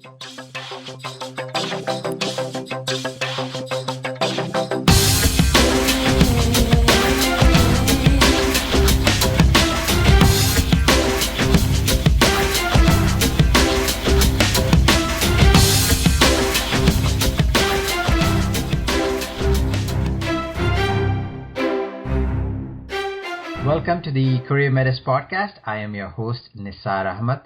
Welcome to the Career Matters podcast. I am your host, Nisar Ahmed.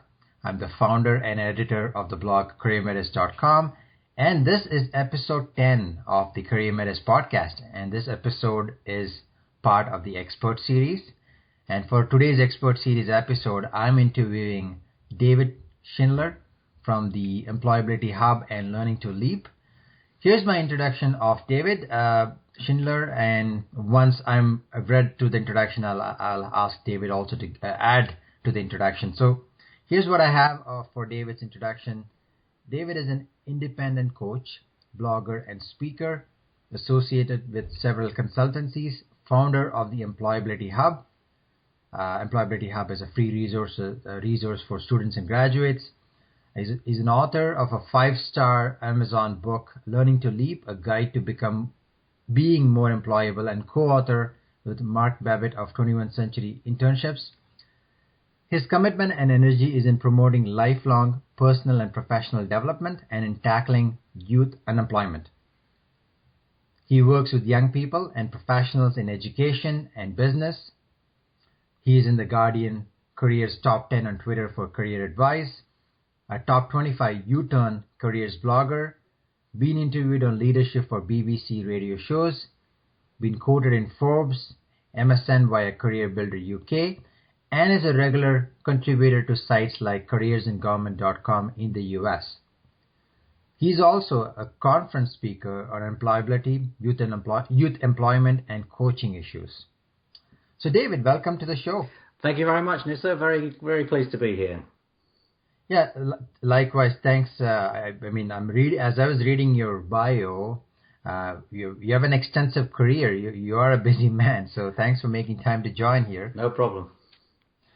I'm the founder and editor of the blog careermatters.com, and this is episode 10 of the Career Matters podcast. And this episode is part of the expert series. And for today's expert series episode, I'm interviewing David Shindler from the Employability Hub and Learning to Leap. Here's my introduction of David Shindler, and once I've read through the introduction, I'll ask David also to add to the introduction. So here's what I have for David's introduction. David is an independent coach, blogger, and speaker associated with several consultancies, founder of the Employability Hub. Employability Hub is a free resource for students and graduates. He's an author of a 5-star Amazon book, Learning to Leap, a guide to being more employable, and co-author with Mark Babbitt of 21st Century Internships. His commitment and energy is in promoting lifelong personal and professional development and in tackling youth unemployment. He works with young people and professionals in education and business. He is in the Guardian Careers Top 10 on Twitter for career advice, a top 25 U-turn careers blogger, been interviewed on leadership for BBC radio shows, been quoted in Forbes, MSN via Career Builder UK, and is a regular contributor to sites like careersingovernment.com in the US. He's also a conference speaker on employability, youth employment, and coaching issues. So David, welcome to the show. Thank you very much, Nissa. Very, very pleased to be here. Yeah, likewise. Thanks. As I was reading your bio, you have an extensive career. You are a busy man, so thanks for making time to join here. No problem.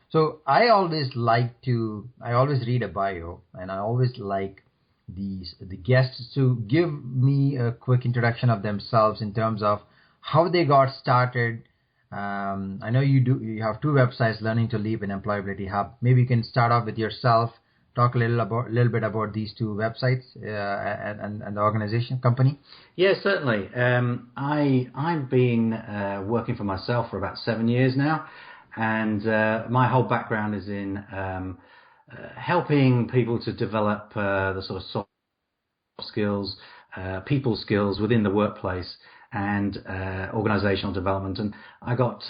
So I always read a bio, and I always like the guests to give me a quick introduction of themselves in terms of how they got started. I know you have two websites, Learning to Leap and Employability Hub. Maybe you can start off with yourself. Talk a little bit about these two websites and the organization company. Yes, certainly. I've been working for myself for about 7 years now, and my whole background is in helping people to develop the sort of soft skills, people skills within the workplace, and organizational development. And I got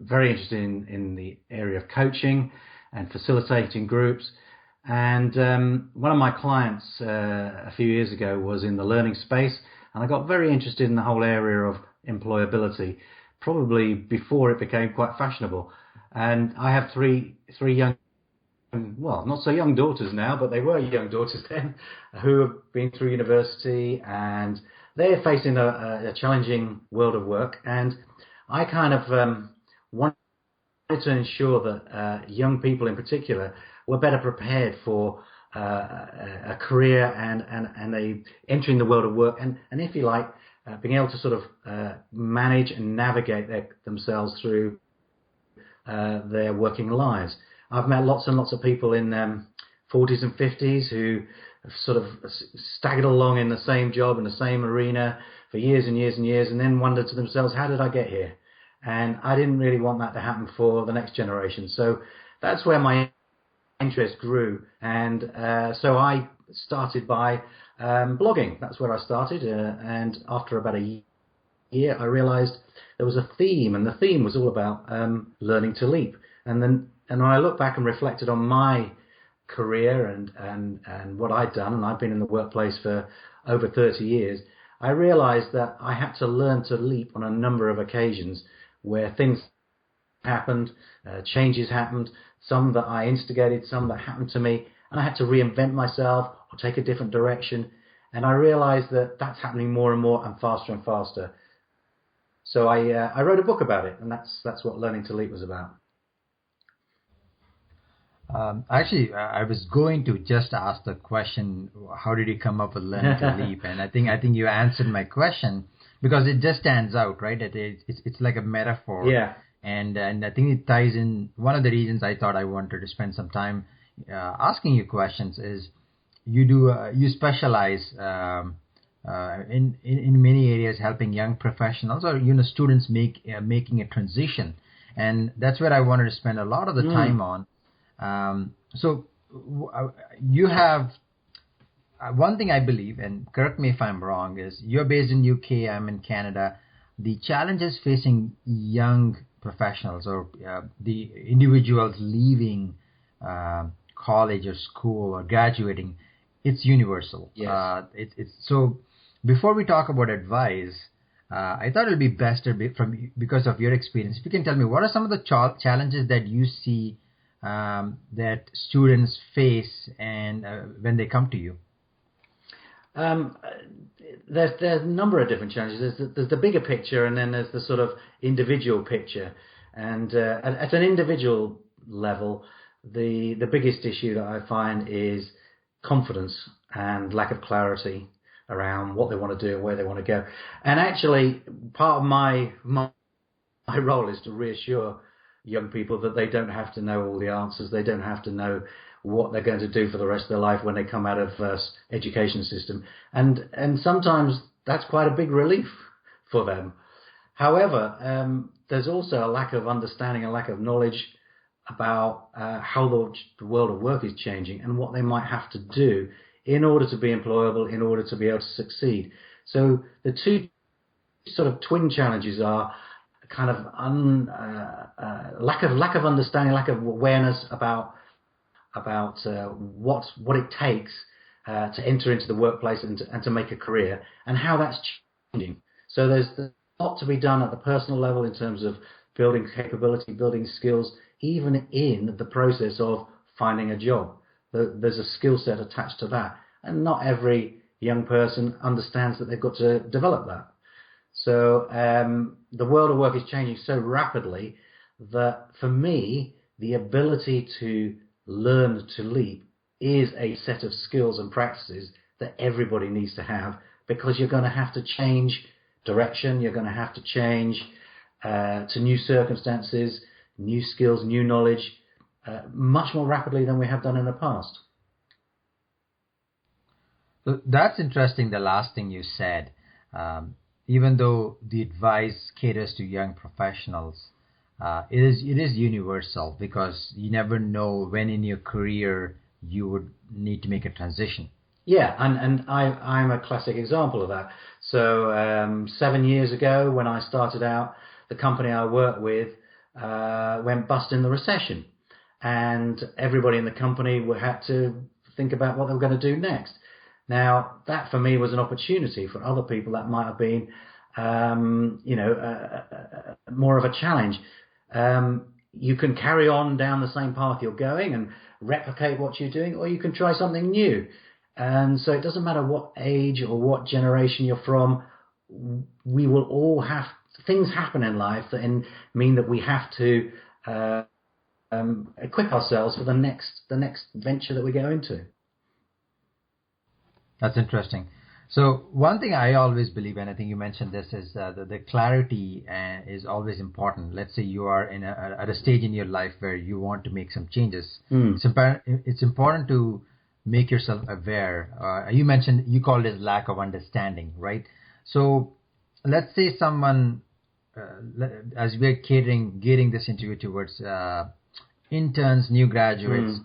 very interested in the area of coaching and facilitating groups. And one of my clients a few years ago was in the learning space, and I got very interested in the whole area of employability, probably before it became quite fashionable. And I have three young, well, not so young daughters now, but they were young daughters then, who have been through university, and they're facing a challenging world of work. And I kind of wanted to ensure that young people in particular were better prepared for a career and entering the world of work, and if you like, being able to sort of manage and navigate themselves through their working lives. I've met lots and lots of people in 40s and 50s who have sort of staggered along in the same job, in the same arena for years and years and years, and then wondered to themselves, how did I get here? And I didn't really want that to happen for the next generation. So that's where my interest grew. And so I started by blogging. That's where I started. And after about a year, I realized there was a theme, and the theme was all about learning to leap. And when I look back and reflected on my career and what I'd done, and I've been in the workplace for over 30 years, I realized that I had to learn to leap on a number of occasions where things happened, changes happened, some that I instigated, some that happened to me, and I had to reinvent myself or take a different direction. And I realized that that's happening more and more and faster. So I wrote a book about it, and that's what Learning to Leap was about. Actually, I was going to just ask the question, how did you come up with learning to leap? And I think you answered my question because it just stands out, right? It's like a metaphor, Yeah. and I think it ties in. One of the reasons I thought I wanted to spend some time asking you questions is you specialize in many areas helping young professionals or students making a transition, and that's where I wanted to spend a lot of the time on. You have one thing I believe, and correct me if I'm wrong, is you're based in UK, I'm in Canada. The challenges facing young professionals or the individuals leaving college or school or graduating, it's universal. Yes. It's so. Before we talk about advice, I thought it would be best because of your experience. If you can tell me, what are some of the challenges that you see that students face and when they come to you? There's a number of different challenges. There's the bigger picture, and then there's the sort of individual picture. And at an individual level, the biggest issue that I find is confidence and lack of clarity around what they want to do and where they want to go. And actually, part of my role is to reassure young people that they don't have to know all the answers. They don't have to know what they're going to do for the rest of their life when they come out of education system. And sometimes that's quite a big relief for them. However, there's also a lack of understanding, a lack of knowledge about how the world of work is changing and what they might have to do in order to be employable, in order to be able to succeed. So the two sort of twin challenges are kind of lack of understanding, lack of awareness about what it takes to enter into the workplace and to make a career, and how that's changing. So there's a lot to be done at the personal level in terms of building capability, building skills, even in the process of finding a job. There's a skill set attached to that, and not every young person understands that they've got to develop that. So the world of work is changing so rapidly that for me, the ability to learn to leap is a set of skills and practices that everybody needs to have, because you're going to have to change direction, you're going to have to change to new circumstances, new skills, new knowledge, much more rapidly than we have done in the past. So that's interesting, the last thing you said. Even though the advice caters to young professionals, it is universal, because you never know when in your career you would need to make a transition. Yeah, and I'm a classic example of that. So 7 years ago, when I started out, the company I worked with went bust in the recession, and everybody in the company had to think about what they were going to do next. Now, that for me was an opportunity. For other people, that might have been, more of a challenge. You can carry on down the same path you're going and replicate what you're doing, or you can try something new. And so it doesn't matter what age or what generation you're from, we will all have things happen in life that mean that we have to equip ourselves for the next venture that we go into. That's interesting. So one thing I always believe, and I think you mentioned this, is the clarity is always important. Let's say you are at a stage in your life where you want to make some changes. It's important to make yourself aware. You called it lack of understanding, right? So let's say someone, as we're gearing this interview towards interns, new graduates,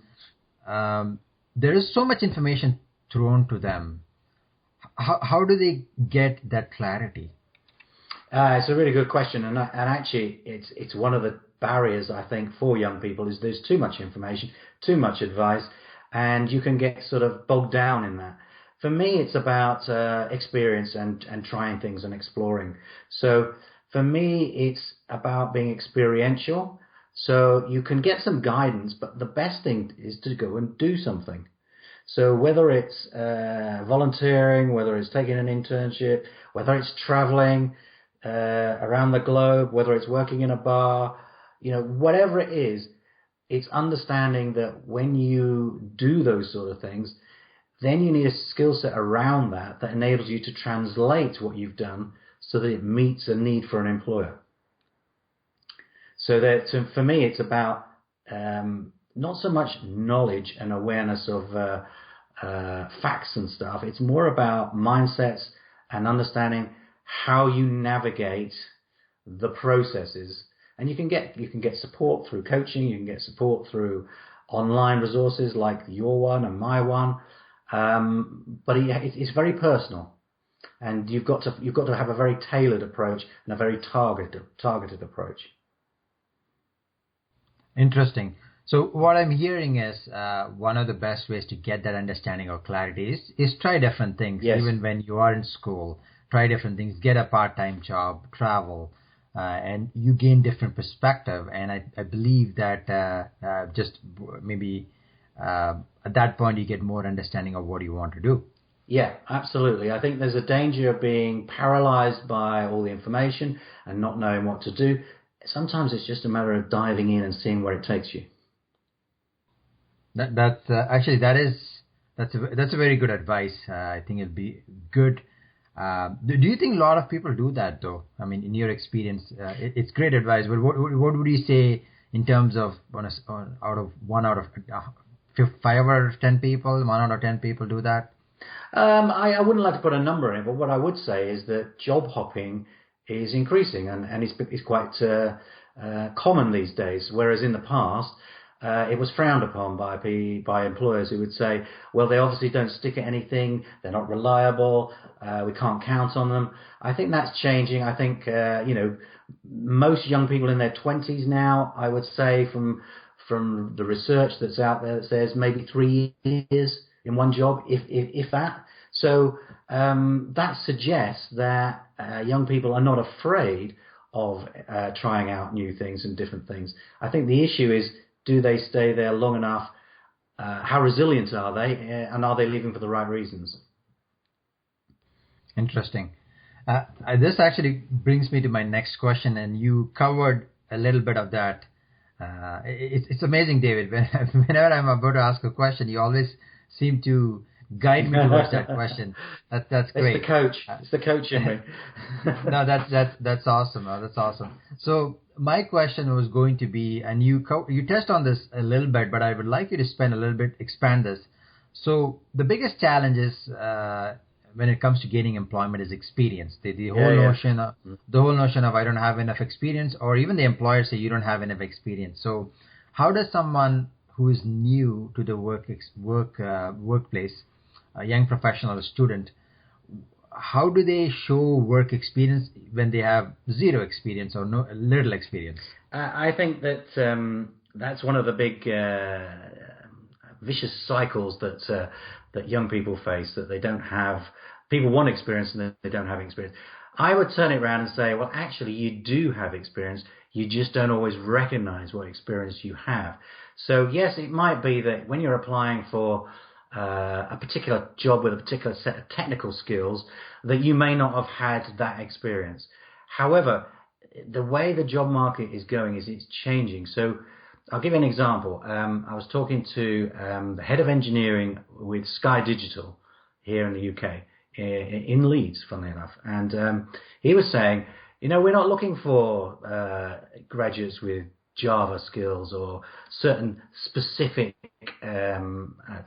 there is so much information thrown to them. How do they get that clarity? It's a really good question, and actually, it's one of the barriers, I think, for young people, is there's too much information, too much advice, and you can get sort of bogged down in that. For me, it's about experience and trying things and exploring. So for me, it's about being experiential. So you can get some guidance, but the best thing is to go and do something. So whether it's volunteering, whether it's taking an internship, whether it's traveling around the globe, whether it's working in a bar, whatever it is, it's understanding that when you do those sort of things, then you need a skill set around that enables you to translate what you've done so that it meets a need for an employer. So for me, it's about not so much knowledge and awareness of facts and stuff. It's more about mindsets and understanding how you navigate the processes. And you can get support through coaching. You can get support through online resources like your one and my one. But it's very personal, and you've got to have a very tailored approach and a very targeted approach. Interesting. So what I'm hearing is one of the best ways to get that understanding or clarity is try different things. Yes. Even when you are in school, try different things. Get a part-time job, travel, and you gain different perspective. And I believe that just maybe at that point you get more understanding of what you want to do. Yeah, absolutely. I think there's a danger of being paralyzed by all the information and not knowing what to do. Sometimes it's just a matter of diving in and seeing where it takes you. That's a very good advice. I think it'll be good. Do you think a lot of people do that though? I mean, in your experience, it's great advice. But what would you say in terms of out of 5 out of 10 people, 1 out of 10 people do that? I wouldn't like to put a number in it, but what I would say is that job hopping is increasing and it's quite common these days, whereas in the past it was frowned upon by employers who would say, well, they obviously don't stick at anything, they're not reliable, we can't count on them. I think that's changing. I think most young people in their 20s now, I would say from the research that's out there, that says maybe 3 years in one job, if that. So that suggests that young people are not afraid of trying out new things and different things. I think the issue is, do they stay there long enough? How resilient are they? And are they leaving for the right reasons? Interesting. This actually brings me to my next question, and you covered a little bit of that. It's amazing, David. Whenever I'm about to ask a question, you always seem to guide me towards that question. That's great. It's the coach. It's the coach in me. No, that's awesome. That's awesome. So my question was going to be, and you touched on this a little bit, but I would like you to expand this. So the biggest challenge is when it comes to gaining employment is experience. The whole notion of I don't have enough experience, or even the employers say you don't have enough experience. So how does someone who is new to the workplace, a young professional, a student, how do they show work experience when they have zero experience or little experience? I think that that's one of the big vicious cycles that young people face, that they don't have. People want experience and they don't have experience. I would turn it around and say, well, actually, you do have experience. You just don't always recognize what experience you have. So, yes, it might be that when you're applying for a particular job with a particular set of technical skills, that you may not have had that experience. However, the way the job market is going is it's changing. So I'll give you an example. I was talking to the head of engineering with Sky Digital here in the UK, in Leeds, funnily enough. And he was saying, we're not looking for graduates with Java skills or certain specific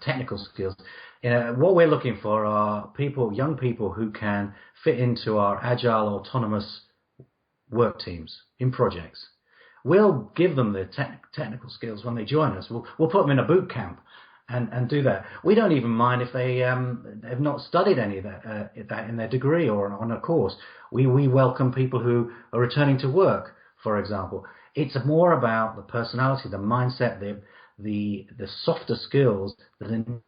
technical skills. What we're looking for are young people who can fit into our agile, autonomous work teams in projects. We'll give them the technical skills when they join us. We'll put them in a boot camp and do that. We don't even mind if they have not studied any of that in their degree or on a course. We welcome people who are returning to work, for example. It's more about the personality, the mindset, the softer skills that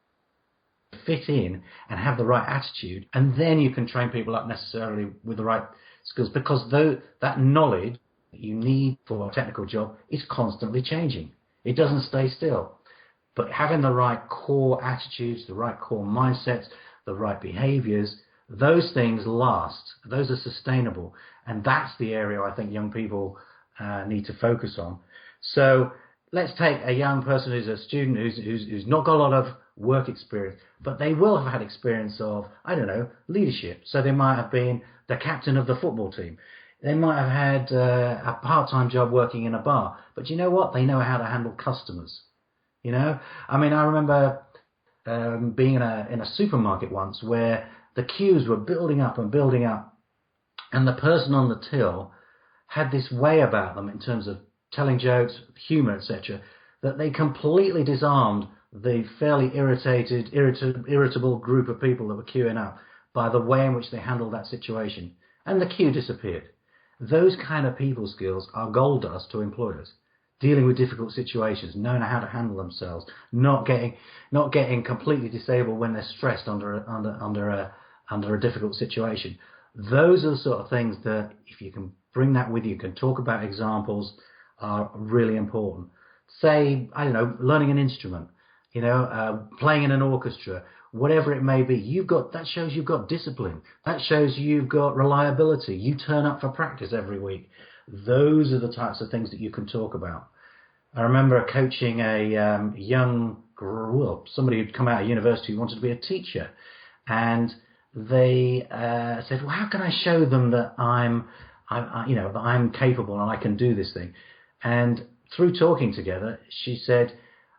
fit in and have the right attitude, and then you can train people up necessarily with the right skills, because that knowledge that you need for a technical job is constantly changing. It doesn't stay still. But having the right core attitudes, the right core mindsets, the right behaviors, those things last. Those are sustainable. And that's the area I think young people need to focus on. So let's take a young person who's a student who's not got a lot of work experience, but they will have had experience of, I don't know, leadership. So they might have been the captain of the football team. They might have had a part-time job working in a bar. But you know what? They know how to handle customers. You know? I mean, I remember being in a supermarket once where the queues were building up and building up, and the person on the till had this way about them in terms of telling jokes, humour, etc., that they completely disarmed the fairly irritable group of people that were queuing up by the way in which they handled that situation. And the queue disappeared. Those kind of people skills are gold dust to employers. Dealing with difficult situations, knowing how to handle themselves, not getting completely disabled when they're stressed under a difficult situation. Those are the sort of things that, if you can bring that with you, can talk about examples, are really important. Say, I don't know, learning an instrument, playing in an orchestra, whatever it may be. That shows you've got discipline. That shows you've got reliability. You turn up for practice every week. Those are the types of things that you can talk about. I remember coaching a somebody who'd come out of university who wanted to be a teacher, and they said, "Well, how can I show them that that I'm capable and I can do this thing?" And through talking together, she said,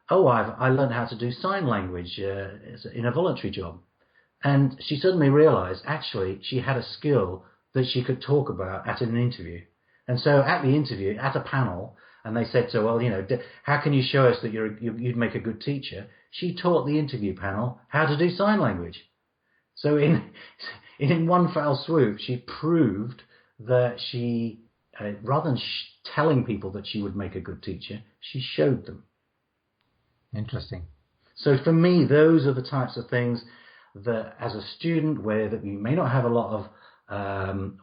"Oh, I learned how to do sign language in a voluntary job." And she suddenly realized, actually, she had a skill that she could talk about at an interview. And so at the interview, at a panel, and they said to her, "Well, how can you show us that you'd make a good teacher?" She taught the interview panel how to do sign language. So in one foul swoop, she proved that she, rather than telling people that she would make a good teacher, she showed them. Interesting. So for me, those are the types of things that, as a student, where that you may not have a lot of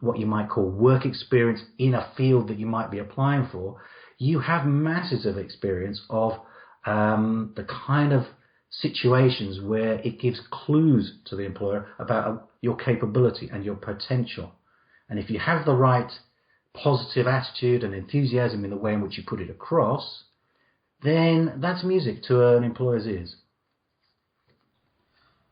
what you might call work experience in a field that you might be applying for, you have masses of experience of the kind of situations where it gives clues to the employer about your capability and your potential. And if you have the right positive attitude and enthusiasm in the way in which you put it across, then that's music to an employer's ears.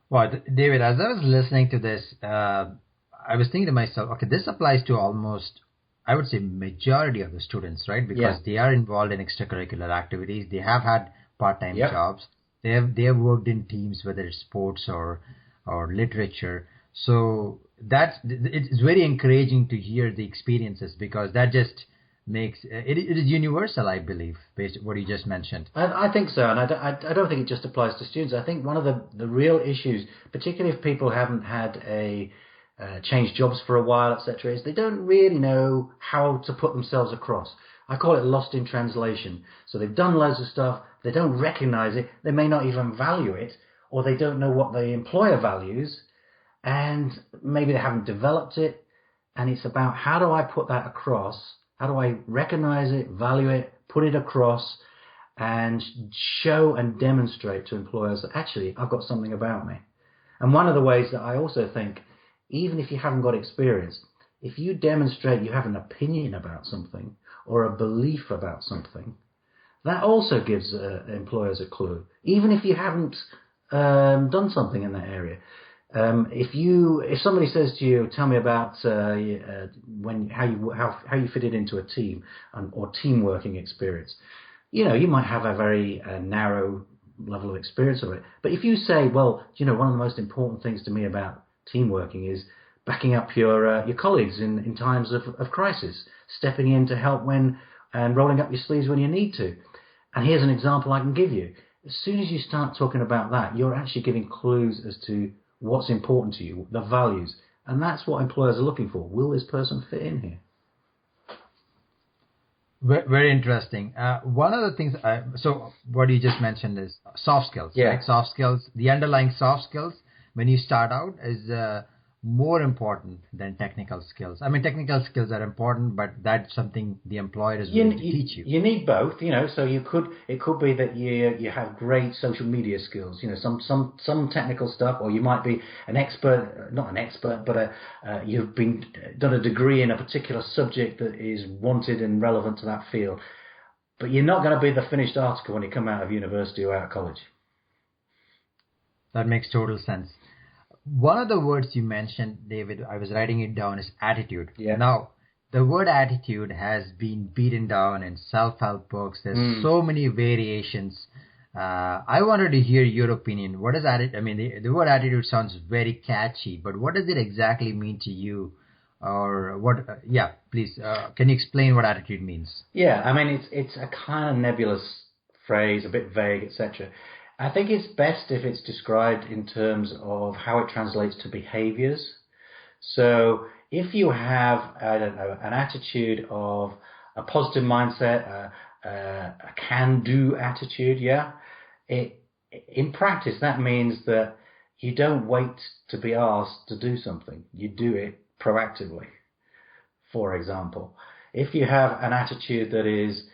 Well, David, as I was listening to this, I was thinking to myself, okay, this applies to almost, I would say, majority of the students, right? Because they are involved in extracurricular activities. They have had part-time jobs. They have worked in teams, whether it's sports or literature. So it's very encouraging to hear the experiences, because that just makes it is universal, I believe, based on what you just mentioned. I think so, and I don't think it just applies to students. I think one of the real issues, particularly if people haven't had changed jobs for a while, etc., is they don't really know how to put themselves across. I call it lost in translation. So they've done loads of stuff, they don't recognize it, they may not even value it, or they don't know what the employer values, and maybe they haven't developed it. And it's about, how do I put that across? How do I recognize it, value it, put it across, and show and demonstrate to employers that actually I've got something about me? And one of the ways that I also think, even if you haven't got experience, if you demonstrate you have an opinion about something or a belief about something, that also gives employers a clue, even if you haven't done something in that area. If somebody says to you, "Tell me about how you fitted into a team or team working experience," you might have a very narrow level of experience of it. But if you say, "Well, one of the most important things to me about team working is backing up your colleagues in times of crisis, stepping in to help and rolling up your sleeves when you need to. And here's an example I can give you." As soon as you start talking about that, you're actually giving clues as to what's important to you, the values. And that's what employers are looking for. Will this person fit in here? Very interesting. One of the things, so what you just mentioned is soft skills, right? Soft skills, the underlying soft skills when you start out is more important than technical skills. I mean, technical skills are important, but that's something the employer is willing to teach you. You need both, so it could be that you have great social media skills, some technical stuff, or you might be an expert, not an expert, but you've done a degree in a particular subject that is wanted and relevant to that field. but you're not going to be the finished article when you come out of university or out of college. That makes total sense. One of the words you mentioned, David, I was writing it down, is attitude. Yeah. Now, the word attitude has been beaten down in self-help books. There's so many variations. I wanted to hear your opinion. What is attitude? I mean, the word attitude sounds very catchy, but what does it exactly mean to you? Or what? Yeah, please. Can you explain what attitude means? Yeah, I mean, it's a kind of nebulous phrase, a bit vague, etc. I think it's best if it's described in terms of how it translates to behaviors. So if you have, I don't know, an attitude of a positive mindset, a can-do attitude, yeah, in practice that means that you don't wait to be asked to do something. You do it proactively. For example, if you have an attitude that is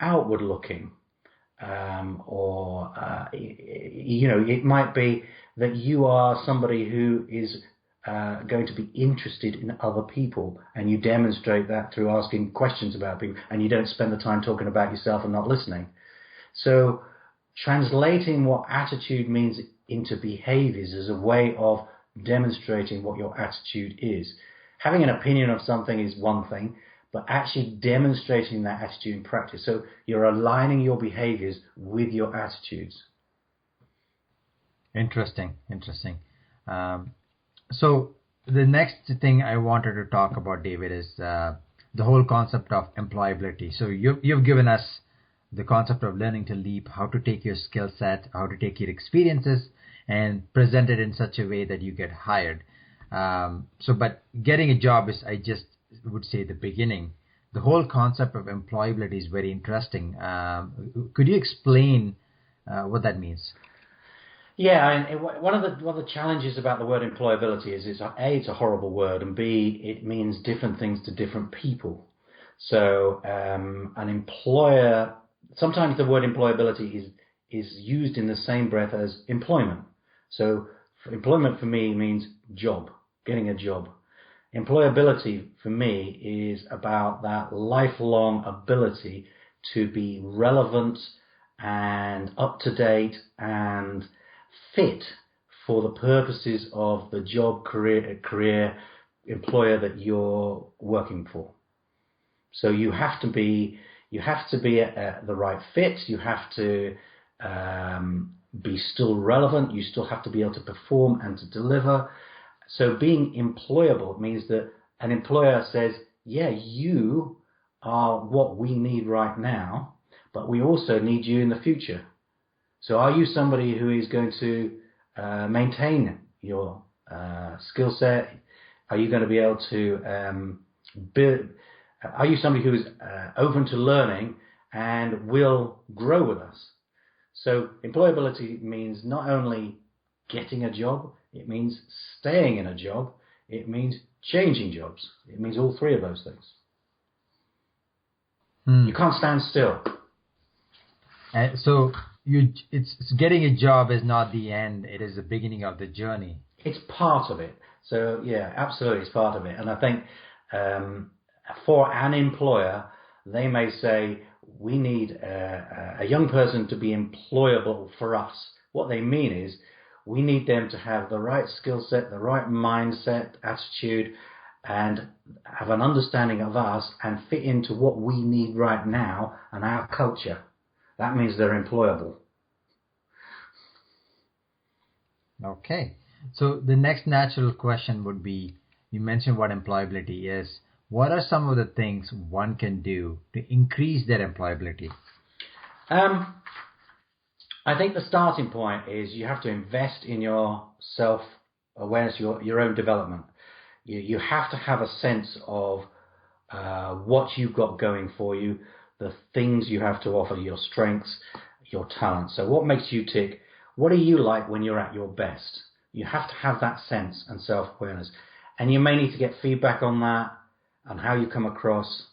outward-looking, or it might be that you are somebody who is going to be interested in other people, and you demonstrate that through asking questions about people, and you don't spend the time talking about yourself and not listening. So translating what attitude means into behaviors is a way of demonstrating what your attitude is. Having an opinion of something is one thing, but actually demonstrating that attitude in practice. So you're aligning your behaviors with your attitudes. Interesting. So the next thing I wanted to talk about, David, is the whole concept of employability. So you've given us the concept of learning to leap, how to take your skill set, how to take your experiences and present it in such a way that you get hired. But getting a job is, I just would say, the beginning. The whole concept of employability is very interesting. Could you explain what that means? Yeah, and one of the challenges about the word employability is it's a horrible word, and B, it means different things to different people. So an employer, sometimes the word employability is used in the same breath as employment. So employment for me means job, getting a job. Employability for me is about that lifelong ability to be relevant and up to date and fit for the purposes of the job, career employer that you're working for. So you have to be the right fit. You have to be still relevant. You still have to be able to perform and to deliver. So being employable means that an employer says, yeah, you are what we need right now, but we also need you in the future. So are you somebody who is going to maintain your skill set? Are you going to be able to build? Are you somebody who is open to learning and will grow with us? So employability means not only getting a job, it means staying in a job, it means changing jobs. It means all three of those things. You can't stand still. So it's getting a job is not the end, it is the beginning of the journey. It's part of it. So yeah, absolutely, it's part of it. And I think for an employer, they may say, we need a young person to be employable for us. What they mean is, we need them to have the right skill set, the right mindset, attitude, and have an understanding of us and fit into what we need right now and our culture. That means they're employable. Okay. So the next natural question would be, you mentioned what employability is. What are some of the things one can do to increase their employability? I think the starting point is you have to invest in your self-awareness, your own development. You have to have a sense of what you've got going for you, the things you have to offer, your strengths, your talents. So what makes you tick? What are you like when you're at your best? You have to have that sense and self-awareness. And you may need to get feedback on that and how you come across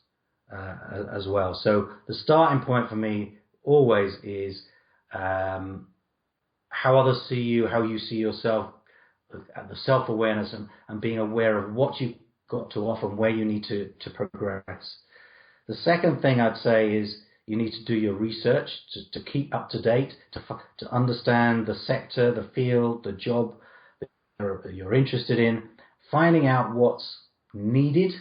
as well. So the starting point for me always is how others see you, how you see yourself, the self-awareness and being aware of what you've got to offer and where you need to progress. The second thing I'd say is You need to do your research to keep up to date, to understand the sector, the field, the job that you're interested in, finding out what's needed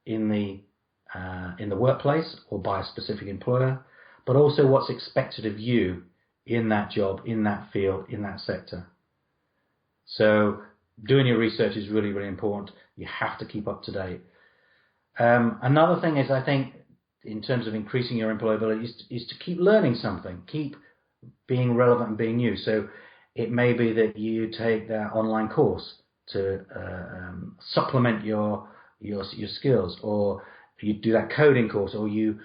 in the workplace or by a specific employer, but also what's expected of you in that job, in that field, in that sector. So doing your research is really, really important. You have to keep up to date. Another thing is, I think, in terms of increasing your employability, is to keep learning something, keep being relevant and being new. So it may be that you take that online course to supplement your skills, or you do that coding course, or you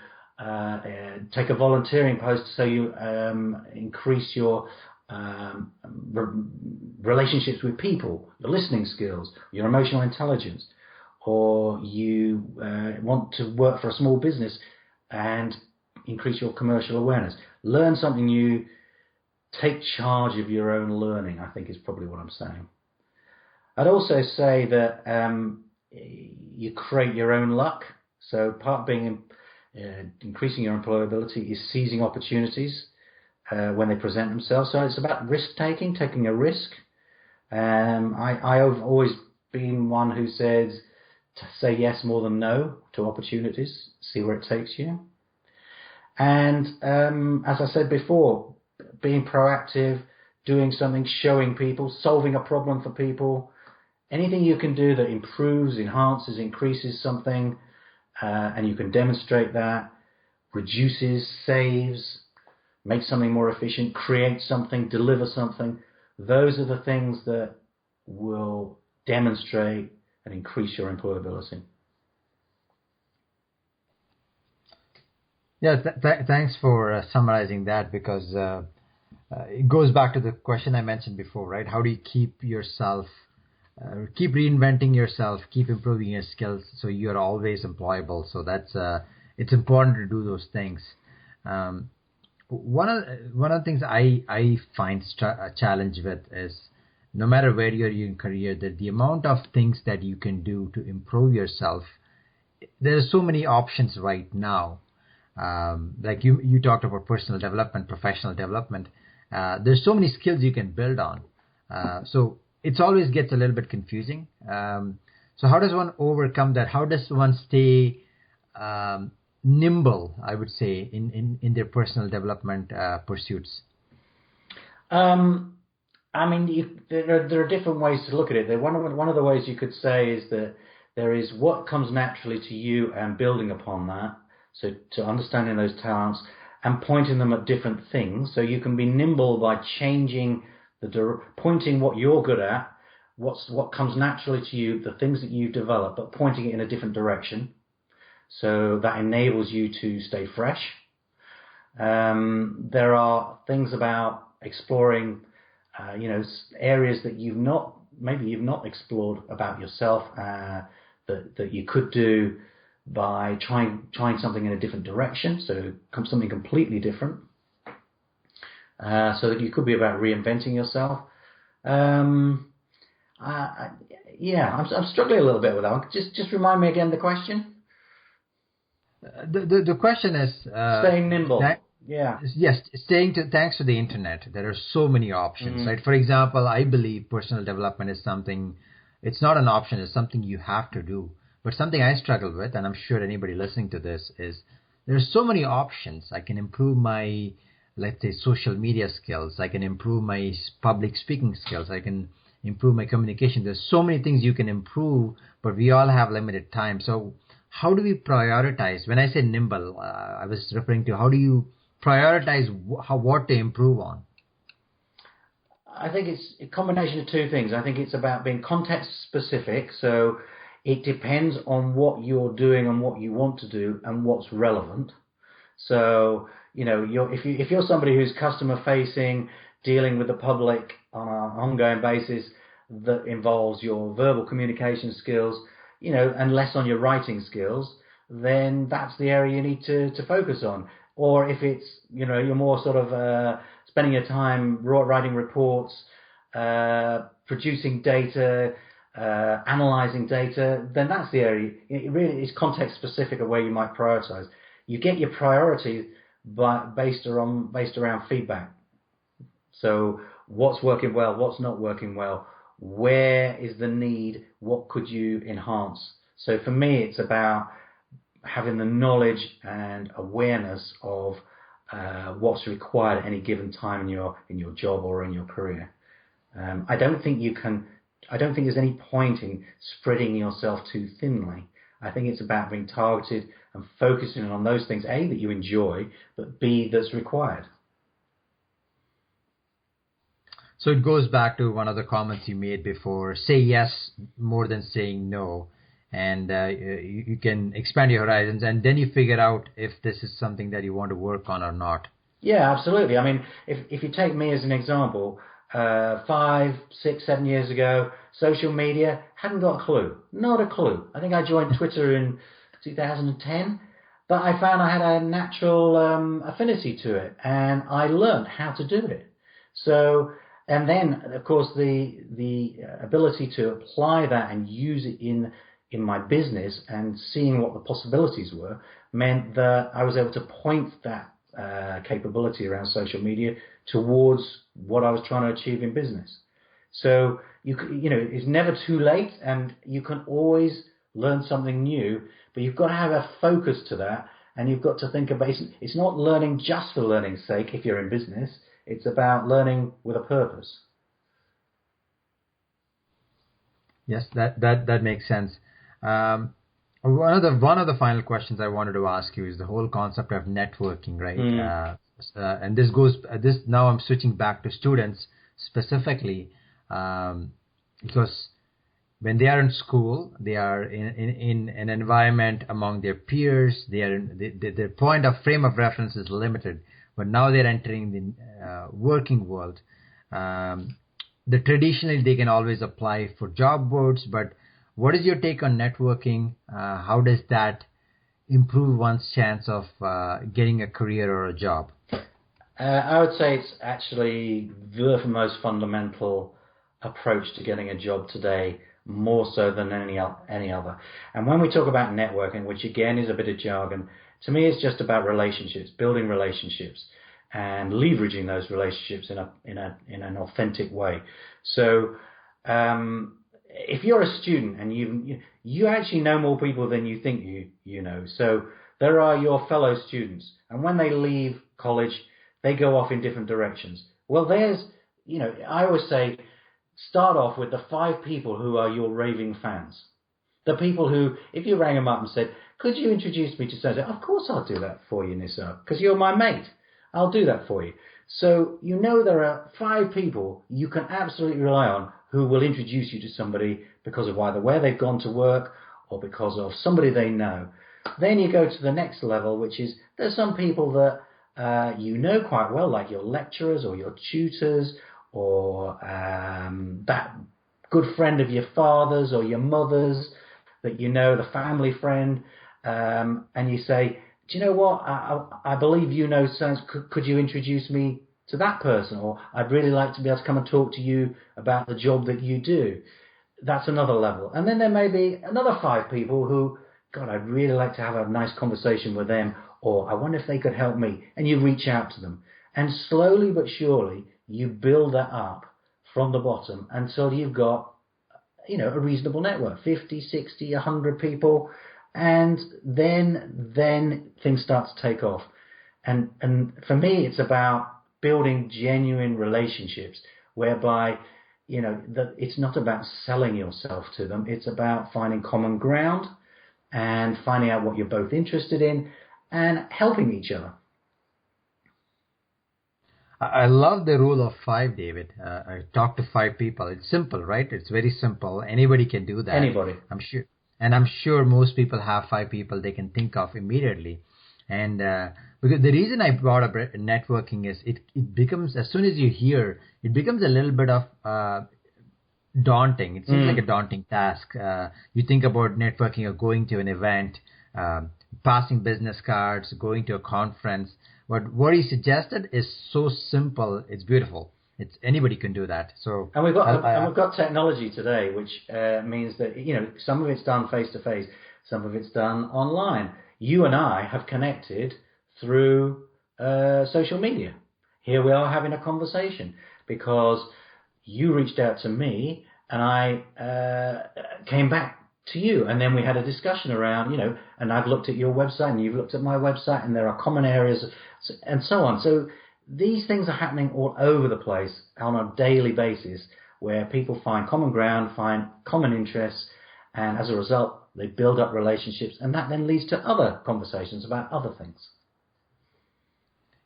take a volunteering post so you increase your relationships with people, your listening skills, your emotional intelligence, or you want to work for a small business and increase your commercial awareness. Learn something new, take charge of your own learning, I think is probably what I'm saying. I'd also say that you create your own luck. So part of being increasing your employability is seizing opportunities when they present themselves. So it's about risk-taking, taking a risk. I've always been one who says to say yes more than no to opportunities, see where it takes you. And as I said before, being proactive, doing something, showing people, solving a problem for people, anything you can do that improves, enhances, increases something, and you can demonstrate that, reduces, saves, makes something more efficient, create something, deliver something. Those are the things that will demonstrate and increase your employability. Yeah, thanks for summarizing that, because it goes back to the question I mentioned before, right? How do you keep yourself, keep reinventing yourself, keep improving your skills so you're always employable? So that's it's important to do those things. One of the things I find a challenge with is, no matter where you're in your career, that the amount of things that you can do to improve yourself, there are so many options right now. Like you talked about personal development, professional development. There's so many skills you can build on. So it always gets a little bit confusing. So how does one overcome that? How does one stay nimble, I would say, in their personal development pursuits? I mean, there are different ways to look at it. One of the ways you could say is that there is what comes naturally to you and building upon that. So to understanding those talents and pointing them at different things. So you can be nimble by changing pointing what you're good at, what comes naturally to you, the things that you've developed, but pointing it in a different direction. So that enables you to stay fresh. There are things about exploring areas that you've not explored about yourself that you could do by trying something in a different direction, so something completely different. So that you could be about reinventing yourself. I'm struggling a little bit with that one. Just remind me again the question. The question is staying nimble. Yes, thanks to the internet, there are so many options, right? For example, I believe personal development is something, it's not an option, it's something you have to do. But something I struggle with, and I'm sure anybody listening to this, is there's so many options. I can improve my, let's say, social media skills. I can improve my public speaking skills. I can improve my communication. There's so many things you can improve, but we all have limited time. So how do we prioritize? When I say nimble, I was referring to how do you prioritize what to improve on? I think it's a combination of two things. I think it's about being context specific. So it depends on what you're doing and what you want to do and what's relevant. So, if you're somebody who's customer facing, dealing with the public on an ongoing basis, that involves your verbal communication skills, and less on your writing skills, then that's the area you need to focus on. Or if it's, you're more sort of spending your time writing reports, producing data, analyzing data, then that's the area. It really is context specific of where you might prioritize. you get your priorities based around feedback. So what's working well, what's not working well, where is the need, what could you enhance? So for me, it's about having the knowledge and awareness of what's required at any given time in your job or in your career. I don't think there's any point in spreading yourself too thinly. I think it's about being targeted and focusing on those things, A, that you enjoy, but B, that's required. So it goes back to one of the comments you made before, say yes more than saying no. And you can expand your horizons, and then you figure out if this is something that you want to work on or not. Yeah, absolutely. I mean, if you take me as an example, 5, 6, 7 years ago, social media, hadn't got a clue. Not a clue. I think I joined Twitter in 2010, but I found I had a natural affinity to it, and I learned how to do it. So, and then, of course, the ability to apply that and use it in my business and seeing what the possibilities were meant that I was able to point that capability around social media towards what I was trying to achieve in business. So you know, it's never too late, and you can always learn something new, but you've got to have a focus to that, and you've got to think about it's not learning just for learning's sake if you're in business. It's about learning with a purpose. Yes, that makes sense. One of the final questions I wanted to ask you is the whole concept of networking, right? And this now I'm switching back to students specifically, because when they are in school, they are in an environment among their peers. Their point of frame of reference is limited, but now they're entering the working world. Traditionally they can always apply for job boards, but what is your take on networking? How does that improve one's chance of getting a career or a job? I would say it's actually the most fundamental approach to getting a job today, more so than any other. And when we talk about networking, which again is a bit of jargon, to me it's just about relationships, building relationships, and leveraging those relationships in an authentic way. So if you're a student and you actually know more people than you think you know. So there are your fellow students, and when they leave college, they go off in different directions. Well, I always say, start off with the 5 people who are your raving fans. The people who, if you rang them up and said, could you introduce me to so-and-so? Of course I'll do that for you, Nissa, because you're my mate. I'll do that for you. So there are 5 people you can absolutely rely on who will introduce you to somebody because of either where they've gone to work or because of somebody they know. Then you go to the next level, which is there's some people that you know quite well, like your lecturers or your tutors or that good friend of your father's or your mother's that you know, the family friend, and you say, do you know what, I believe you know, so could you introduce me to that person? Or I'd really like to be able to come and talk to you about the job that you do. That's another level. And then there may be another 5 people who, God, I'd really like to have a nice conversation with them, or I wonder if they could help me. And you reach out to them. And slowly but surely, you build that up from the bottom until you've got, a reasonable network, 50, 60, 100 people. And then things start to take off. And for me, it's about building genuine relationships whereby, that it's not about selling yourself to them. It's about finding common ground and finding out what you're both interested in and helping each other. I love the rule of 5, David. I talk to 5 people. It's simple, right? It's very simple. Anybody can do that. Anybody. I'm sure. And I'm sure most people have 5 people they can think of immediately. And because the reason I brought up networking is it becomes, as soon as you hear, it becomes a little bit of daunting. It seems like a daunting task. You think about networking or going to an event, passing business cards, going to a conference. But what he suggested is so simple. It's beautiful. Anybody can do that. So and we've got technology today, which means that some of it's done face to face, some of it's done online. you and I have connected through social media. Here we are having a conversation because you reached out to me and I came back to you, and then we had a discussion around, and I've looked at your website and you've looked at my website, and there are common areas and so on. So these things are happening all over the place on a daily basis where people find common ground, find common interests, and as a result, they build up relationships, and that then leads to other conversations about other things.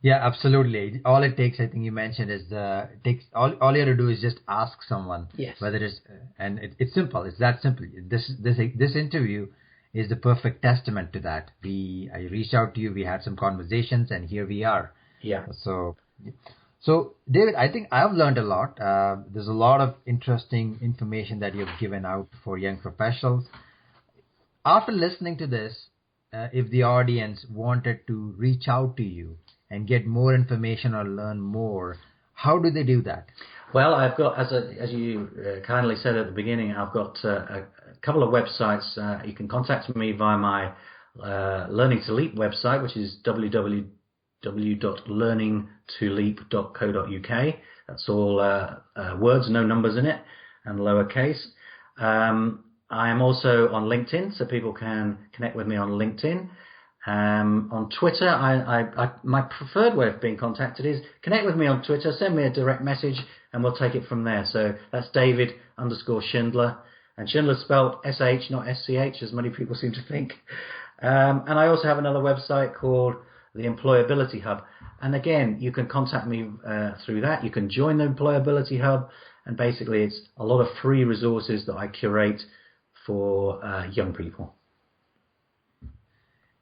Yeah, absolutely. All it takes, I think you mentioned, is all you have to do is just ask someone. Yes. Whether it's and it's simple. It's that simple. This interview is the perfect testament to that. I reached out to you. We had some conversations, and here we are. Yeah. So David, I think I've learned a lot. There's a lot of interesting information that you've given out for young professionals. After listening to this, if the audience wanted to reach out to you and get more information or learn more, how do they do that? Well, I've got, as you kindly said at the beginning, I've got a couple of websites. You can contact me via my Learning to Leap website, which is www.learningtoleap.co.uk. That's all words, no numbers in it, and lowercase. I am also on LinkedIn, so people can connect with me on LinkedIn. On Twitter, my preferred way of being contacted is connect with me on Twitter, send me a direct message, and we'll take it from there. So that's David_Shindler, and Shindler spelled S-H, not S-C-H, as many people seem to think. And I also have another website called the Employability Hub. And again, you can contact me through that. You can join the Employability Hub, and basically it's a lot of free resources that I curate for young people.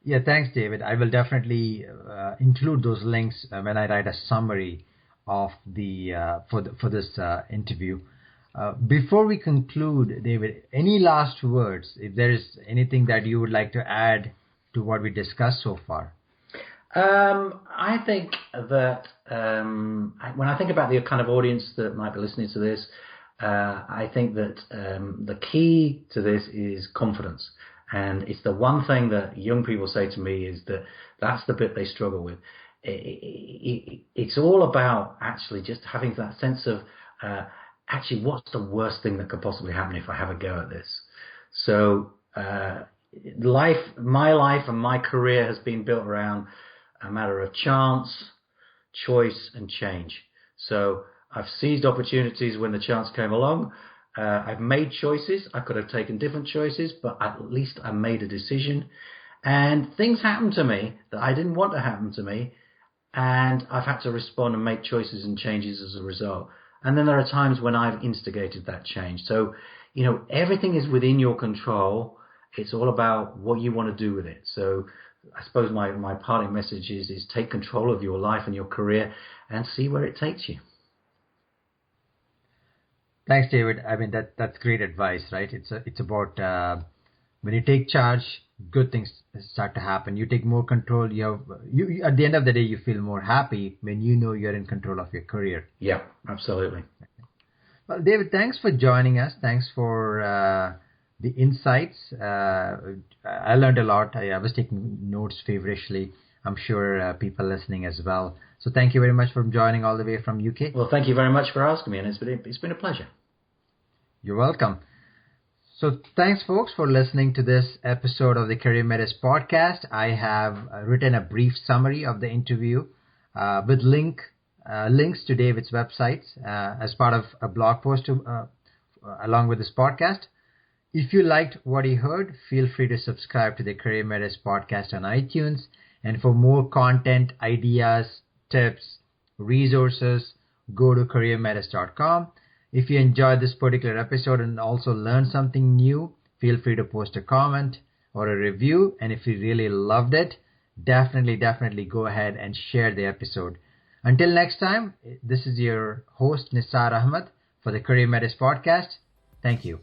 Yeah, thanks, David. I will definitely include those links when I write a summary of for this interview. Before we conclude, David, any last words? If there is anything that you would like to add to what we discussed so far? I think that when I think about the kind of audience that might be listening to this, I think that the key to this is confidence. And it's the one thing that young people say to me is that that's the bit they struggle with. It's all about actually just having that sense of actually what's the worst thing that could possibly happen if I have a go at this. So my life and my career has been built around a matter of chance, choice, and change. So I've seized opportunities when the chance came along. I've made choices. I could have taken different choices, but at least I made a decision. And things happened to me that I didn't want to happen to me, and I've had to respond and make choices and changes as a result. And then there are times when I've instigated that change. So, everything is within your control. It's all about what you want to do with it. So I suppose my parting message is take control of your life and your career and see where it takes you. Thanks, David. I mean, that's great advice, right? It's about when you take charge, good things start to happen. You take more control. You at the end of the day, you feel more happy when you know you're in control of your career. Yeah, absolutely. Well, David, thanks for joining us. Thanks for the insights. I learned a lot. I was taking notes feverishly. I'm sure people listening as well. So thank you very much for joining all the way from UK. Well, thank you very much for asking me, and it's been a pleasure. You're welcome. So thanks, folks, for listening to this episode of the Career Matters podcast. I have written a brief summary of the interview with links to David's websites as part of a blog post along with this podcast. If you liked what you heard, feel free to subscribe to the Career Matters podcast on iTunes. And for more content, ideas, tips, resources, go to careermatters.com. If you enjoyed this particular episode and also learned something new, feel free to post a comment or a review. And if you really loved it, definitely go ahead and share the episode. Until next time, this is your host, Nisar Ahmed, for the Career Matters podcast. Thank you.